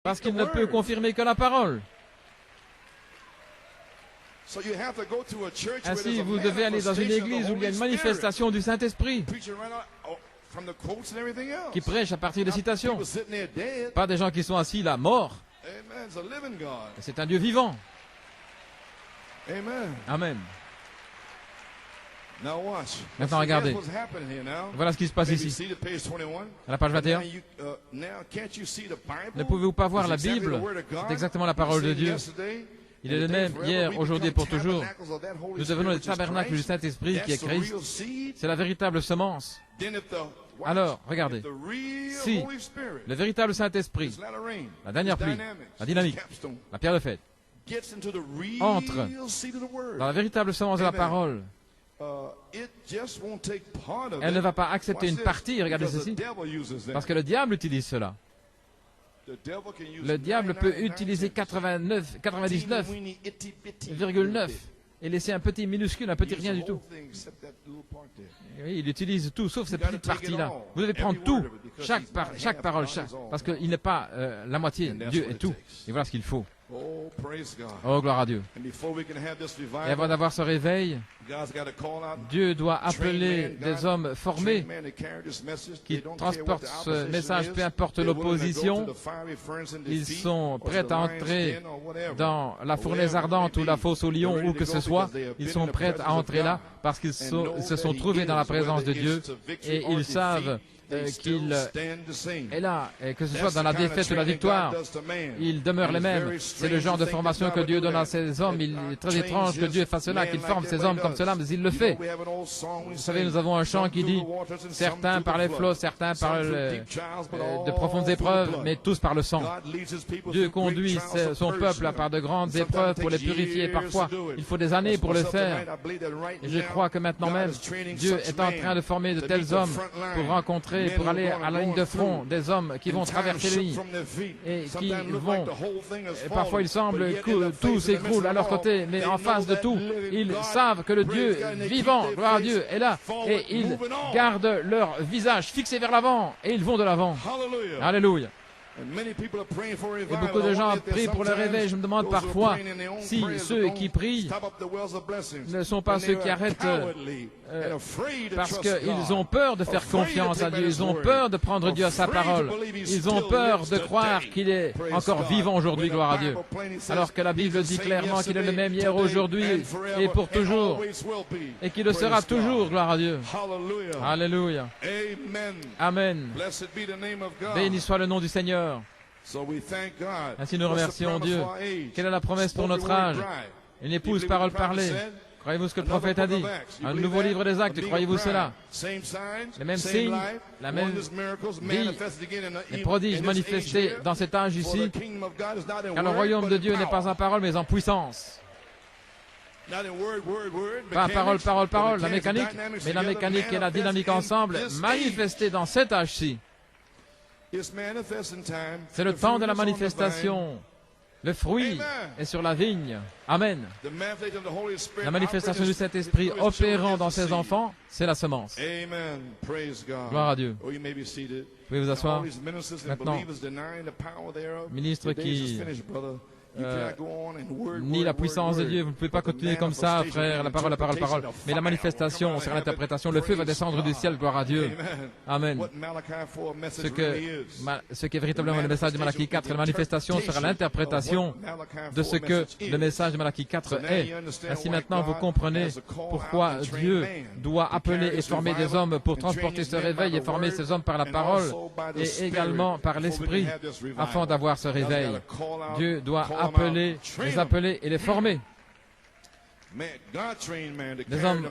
Parce qu'il ne peut confirmer que la parole. Ainsi, vous devez aller dans une église où il y a une manifestation du Saint-Esprit qui prêche à partir des citations. Pas des gens qui sont assis là, morts. C'est un Dieu vivant. Amen. Maintenant, regardez. Voilà ce qui se passe ici. À la page 21. Ne pouvez-vous pas voir la Bible? C'est exactement la parole de Dieu. Il est le même hier, aujourd'hui et pour toujours. Nous devenons les tabernacles du Saint-Esprit qui est Christ. C'est la véritable semence. Alors, regardez. Si le véritable Saint-Esprit, la dernière pluie, la dynamique, la pierre de fête, entre dans la véritable semence de la parole, elle ne va pas accepter une partie, regardez ceci, parce que le diable utilise cela. Le diable peut utiliser 99,9 et laisser un petit minuscule, un petit rien du tout. Oui, il utilise tout, sauf cette petite partie-là. Vous devez prendre tout, chaque parole, parce qu'il n'est pas la moitié. Dieu est tout. Et voilà ce qu'il faut. Oh, gloire à Dieu. Et avant d'avoir ce réveil, Dieu doit appeler des hommes formés qui transportent ce message, peu importe l'opposition. Ils sont prêts à entrer dans la fournaise ardente ou la fosse au lion, où que ce soit. Ils sont prêts à entrer là parce qu'ils se sont trouvés dans la présence de Dieu et ils savent qu'il est là, et que ce soit dans la défaite ou la victoire, ils demeurent les mêmes. C'est le genre de formation que Dieu donne à ces hommes. Il est très étrange que Dieu fasse cela, qu'il forme ces hommes comme cela, mais il le fait. Vous savez, nous avons un chant qui dit « Certains par les flots, certains par de profondes épreuves, mais tous par le sang. » Dieu conduit son peuple par de grandes épreuves pour les purifier. Parfois, il faut des années pour le faire. Et je crois que maintenant même, Dieu est en train de former de tels hommes pour rencontrer, pour aller à la ligne de front, des hommes qui vont traverser les lignes et qui vont, et parfois il semble que tout s'écroule à leur côté, mais en face de tout, ils savent que le Dieu vivant, gloire à Dieu, est là, et ils gardent leur visage fixé vers l'avant, et ils vont de l'avant. Alléluia. Et beaucoup de gens prient pour le réveil. Je me demande parfois si ceux qui prient ne sont pas ceux qui arrêtent parce qu'ils ont peur de faire confiance à Dieu. Ils ont peur de prendre Dieu à sa parole. Ils ont peur de croire qu'il est encore vivant aujourd'hui, gloire à Dieu. Alors que la Bible dit clairement qu'il est le même hier, aujourd'hui et pour toujours. Et qu'il le sera toujours, gloire à Dieu. Alléluia. Amen. Béni soit le nom du Seigneur. Ainsi nous remercions Dieu. Quelle est la promesse pour notre âge? Une épouse parole parlée. Croyez-vous ce que le prophète a dit? Un nouveau livre des actes, croyez-vous cela? Les mêmes signes, la même vie, les prodiges manifestés dans cet âge ici, car le royaume de Dieu n'est pas en parole mais en puissance. Pas parole, parole, parole, la mécanique, mais la mécanique et la dynamique ensemble manifestées dans cet âge-ci. C'est le temps de la manifestation. Le fruit est sur la vigne. Amen. La manifestation du Saint-Esprit opérant dans ses enfants, c'est la semence. Gloire à Dieu. Vous pouvez vous asseoir. Maintenant, ministre qui ni la puissance de Dieu, vous ne pouvez pas continuer comme ça, frère, la parole, la parole, la parole. Mais la manifestation sera l'interprétation, le feu va descendre du ciel, gloire à Dieu. Amen. Ce qui est véritablement le message de Malachie 4, la manifestation sera l'interprétation de ce que le message de Malachie 4 est. Ainsi maintenant, vous comprenez pourquoi Dieu doit appeler et former des hommes pour transporter ce réveil et former ces hommes par la parole et également par l'esprit afin d'avoir ce réveil. Dieu doit les appeler et les former. Des hommes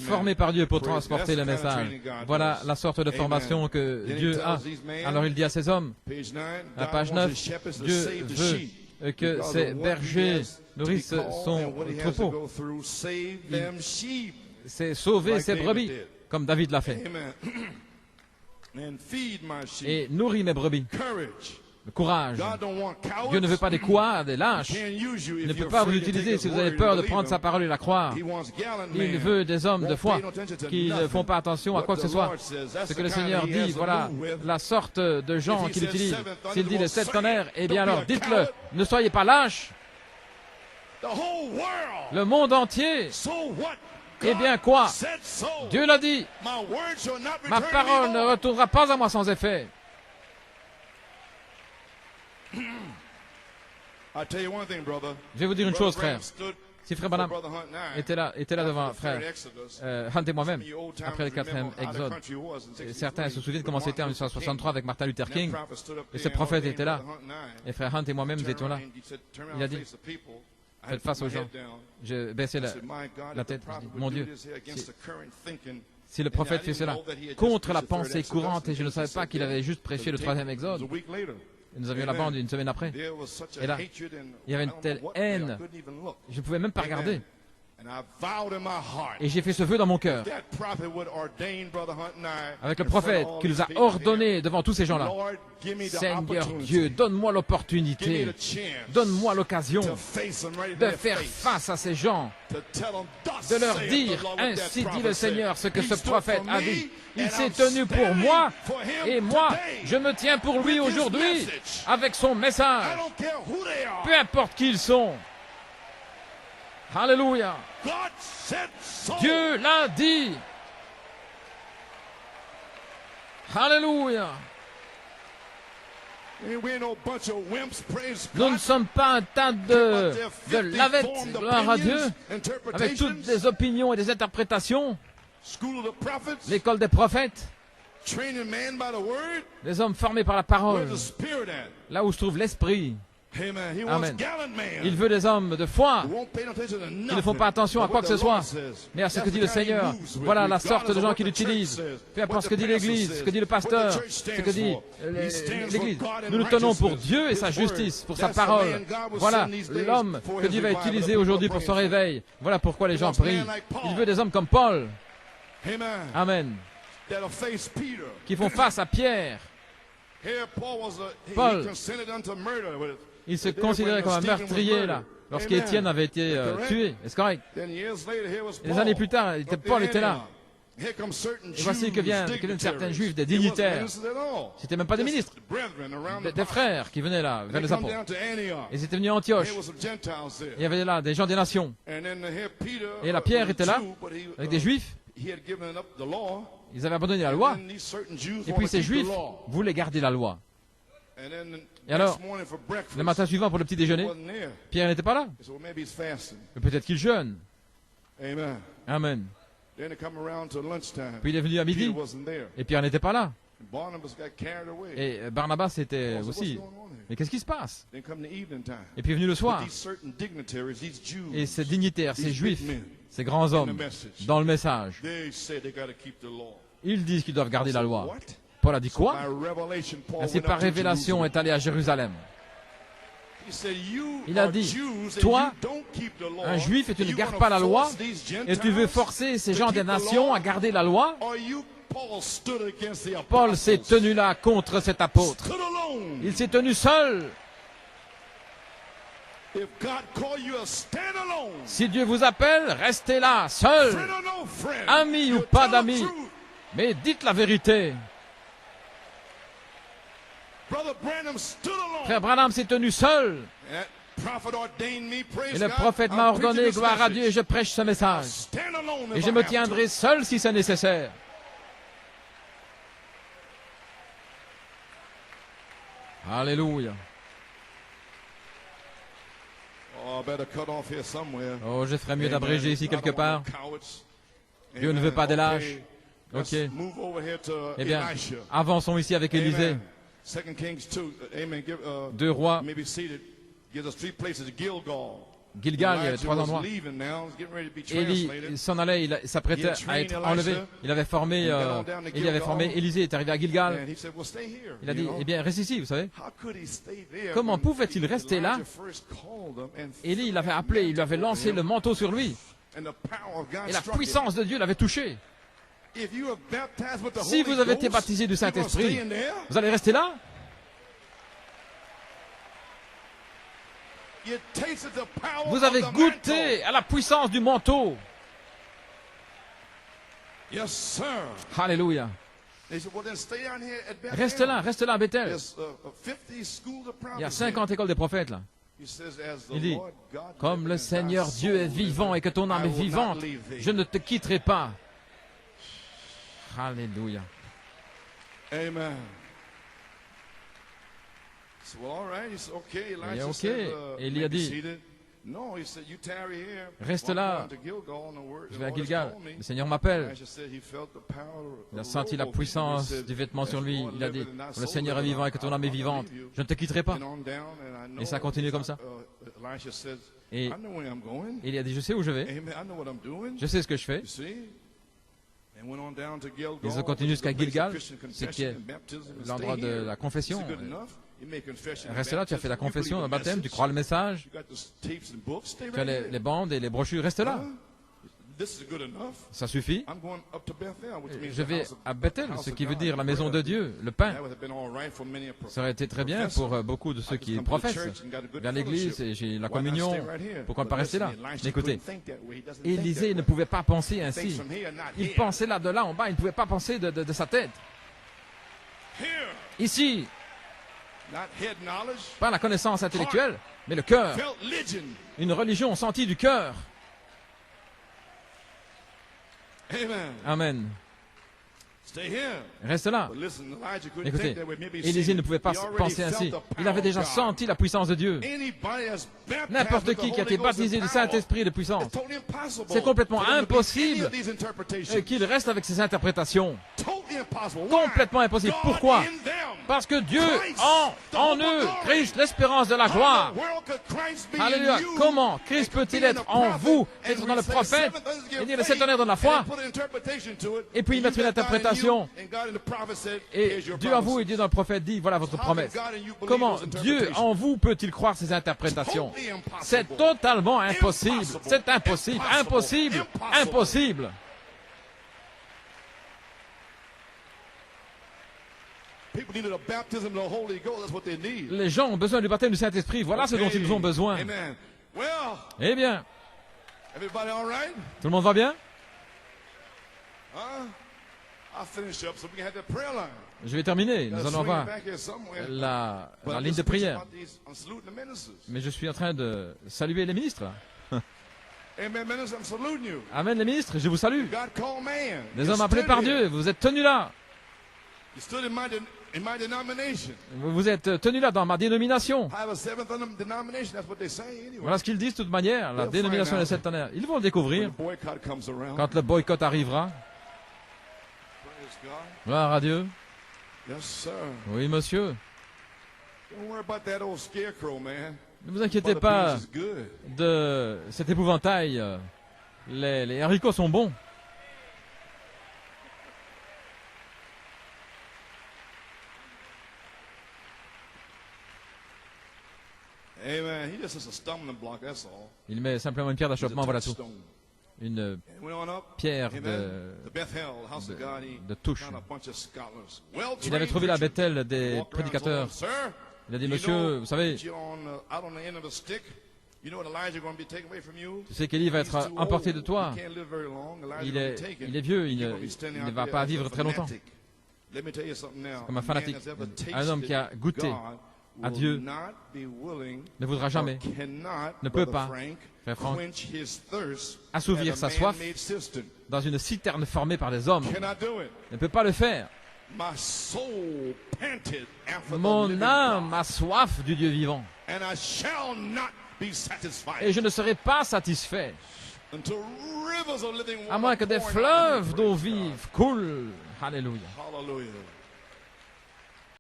formés par Dieu pour transporter le message. Voilà la sorte de formation que Dieu a. Alors il dit à ces hommes, à la page 9, Dieu veut que ces bergers nourrissent son troupeau. C'est sauver ses brebis, comme David l'a fait. Et nourrit mes brebis. le courage. Dieu ne veut pas des cowards, des lâches. Il ne peut pas vous utiliser si vous avez peur de prendre sa parole et la croire. Il veut des hommes de foi qui ne font pas attention à quoi que ce soit. Ce que le Seigneur dit, voilà la sorte de gens qu'il utilise. S'il dit les 7 tonnerres, eh bien alors dites-le, ne soyez pas lâches. Le monde entier. Eh bien quoi? Dieu l'a dit. Ma parole ne retournera pas à moi sans effet. Je vais vous dire une chose, frère. Si frère Branham était là devant frère Hunt et moi-même, après le 4e Exode, certains se souviennent comment c'était en 1963 avec Martin Luther King, et ce prophète était là, et frère Hunt et moi-même nous étions là. Il a dit, faites face aux gens. Je baissais la tête, je dis, mon Dieu, si le prophète fait cela, contre la pensée courante, et je ne savais pas qu'il avait juste prêché le 3e Exode, et nous avions la bande une semaine après. Et là, il y avait une telle haine, je ne pouvais même pas regarder. Et j'ai fait ce vœu dans mon cœur, avec le prophète qui nous a ordonné devant tous ces gens-là. Seigneur Dieu, donne-moi l'opportunité, donne-moi l'occasion de faire face à ces gens, de leur dire, ainsi dit le Seigneur, ce que ce prophète a dit. Il s'est tenu pour moi, et moi, je me tiens pour lui aujourd'hui, avec son message, peu importe qui ils sont. Alléluia. Dieu l'a dit. Alléluia. Nous ne sommes pas un tas de lavettes, gloire à Dieu, avec toutes des opinions et des interprétations. L'école des prophètes, les hommes formés par la parole, là où se trouve l'esprit. Amen. Il veut des hommes de foi qui ne font pas attention à quoi que ce soit, mais à ce que dit le Seigneur. Voilà la sorte de gens qu'il utilise. Peu importe ce que dit l'Église, ce que dit le pasteur, ce que dit l'Église. Nous nous tenons pour Dieu et sa justice, pour sa parole. Voilà l'homme que Dieu va utiliser aujourd'hui pour son réveil. Voilà pourquoi les gens prient. Il veut des hommes comme Paul. Amen. Qui font face à Pierre. Paul, il se considérait comme un meurtrier là, lorsqu'Étienne avait été tué. Est-ce correct? Et des années plus tard, Paul était là. Et voici que viennent certains juifs, des dignitaires. C'était même pas des ministres, des frères qui venaient là, vers les apôtres. Ils étaient venus à Antioche. Il y avait là des gens des nations. Et là, Pierre était là, avec des juifs. Ils avaient abandonné la loi. Et puis ces juifs voulaient garder la loi. Et alors, le matin suivant pour le petit déjeuner, Pierre n'était pas là. Mais peut-être qu'il jeûne. Amen. Puis il est venu à midi, et Pierre n'était pas là. Et Barnabas était aussi. Mais qu'est-ce qui se passe? Et puis est venu le soir. Et ces dignitaires, ces juifs, ces grands hommes, dans le message, ils disent qu'ils doivent garder la loi. Paul a dit quoi? Ainsi par révélation est allé à Jérusalem. Il a dit, toi, un juif, et tu ne gardes pas la loi, et tu veux forcer ces gens des nations à garder la loi? Paul s'est tenu là contre cet apôtre. Il s'est tenu seul. Si Dieu vous appelle, restez là, seul. Ami ou pas d'amis, mais dites la vérité. Frère Branham s'est tenu seul. Et le prophète m'a ordonné, gloire à Dieu, et je prêche ce message. Et je me tiendrai seul si c'est nécessaire. Alléluia. Oh, je ferais mieux d'abréger ici quelque part. Dieu ne veut pas des lâches. Ok. Eh bien, avançons ici avec Élisée. 2 Rois. Gilgal, il y avait 3 endroits. Élie s'en allait, il s'apprêtait à être enlevé. Il avait formé Élisée est arrivé à Gilgal. Il a dit, eh bien, reste ici, vous savez. Comment pouvait-il rester là? Élie, il l'avait appelé, il lui avait lancé le manteau sur lui. Et la puissance de Dieu l'avait touché. Si vous avez été baptisé du Saint-Esprit, vous allez rester là? Vous avez goûté à la puissance du manteau. Alléluia. Reste là à Bethel. Il y a 50 écoles des prophètes là. Il dit, comme le Seigneur Dieu est vivant et que ton âme est vivante, je ne te quitterai pas. Alléluia. Amen. Il est OK. Et il a dit, reste là, je vais à Gilgal. Le Seigneur m'appelle. Il a senti la puissance du vêtement sur lui. Il a dit, le Seigneur est vivant et que ton âme est vivante. Je ne te quitterai pas. Et ça continue comme ça. Et il a dit, je sais où je vais. Je sais ce que je fais. Ils ont continué jusqu'à Gilgal, c'est qui est l'endroit de la confession. Reste là, tu as fait la confession, le baptême, tu crois le message, tu as les bandes et les brochures, reste là. Ça suffit. Je vais à Bethel, ce qui veut dire la maison de Dieu, le pain. Ça aurait été très bien pour beaucoup de ceux qui professent. Vers l'église et j'ai la communion. Pourquoi ne pas rester là? Mais écoutez, Élisée ne pouvait pas penser ainsi. Il pensait là de là en bas, il ne pouvait pas penser de sa tête. Ici, pas la connaissance intellectuelle, mais le cœur. Une religion sentie du cœur. Amen. Reste là. Écoutez, Élisée ne pouvait pas penser ainsi. Il avait déjà senti la puissance de Dieu. N'importe qui a été baptisé du Saint-Esprit et de puissance, c'est complètement impossible qu'il reste avec ses interprétations. Complètement impossible. Pourquoi? Parce que Dieu en eux, Christ, l'espérance de la gloire. Alléluia. Comment Christ peut-il être en vous, être dans le prophète, et dire le septième dans la foi, et puis mettre une interprétation? Et Dieu en vous et Dieu dans le prophète dit, voilà votre promesse. Comment Dieu en vous peut-il croire ces interprétations? C'est totalement impossible. C'est impossible, impossible, impossible. Les gens ont besoin du baptême du Saint-Esprit. Voilà ce dont ils ont besoin. Eh bien, tout le monde va bien? Je vais terminer. Nous allons avoir la ligne de prière. Mais je suis en train de saluer les ministres. Amen, les ministres, je vous salue. Les hommes appelés par Dieu, vous êtes tenus là. Vous êtes tenus là dans ma dénomination. Voilà ce qu'ils disent de toute manière, la dénomination des septenaires. Ils vont le découvrir quand le boycott arrivera. Gloire à Dieu. Oui, monsieur. Ne vous inquiétez pas de cet épouvantail. Les haricots sont bons. Il met simplement une pierre d'achoppement, voilà tout. Une pierre de touche. Il avait trouvé à Bethel des prédicateurs. Il a dit, monsieur, vous savez, tu sais qu'Élie va être emporté de toi. Il est vieux, il ne va pas vivre très longtemps. Comme un fanatique, un homme qui a goûté à Dieu ne voudra jamais, ne peut pas, frère Franck, assouvir sa soif dans une citerne formée par des hommes. Ne peut pas le faire. Mon âme a soif du Dieu vivant. Et je ne serai pas satisfait à moins que des fleuves d'eau vive coulent. Alléluia.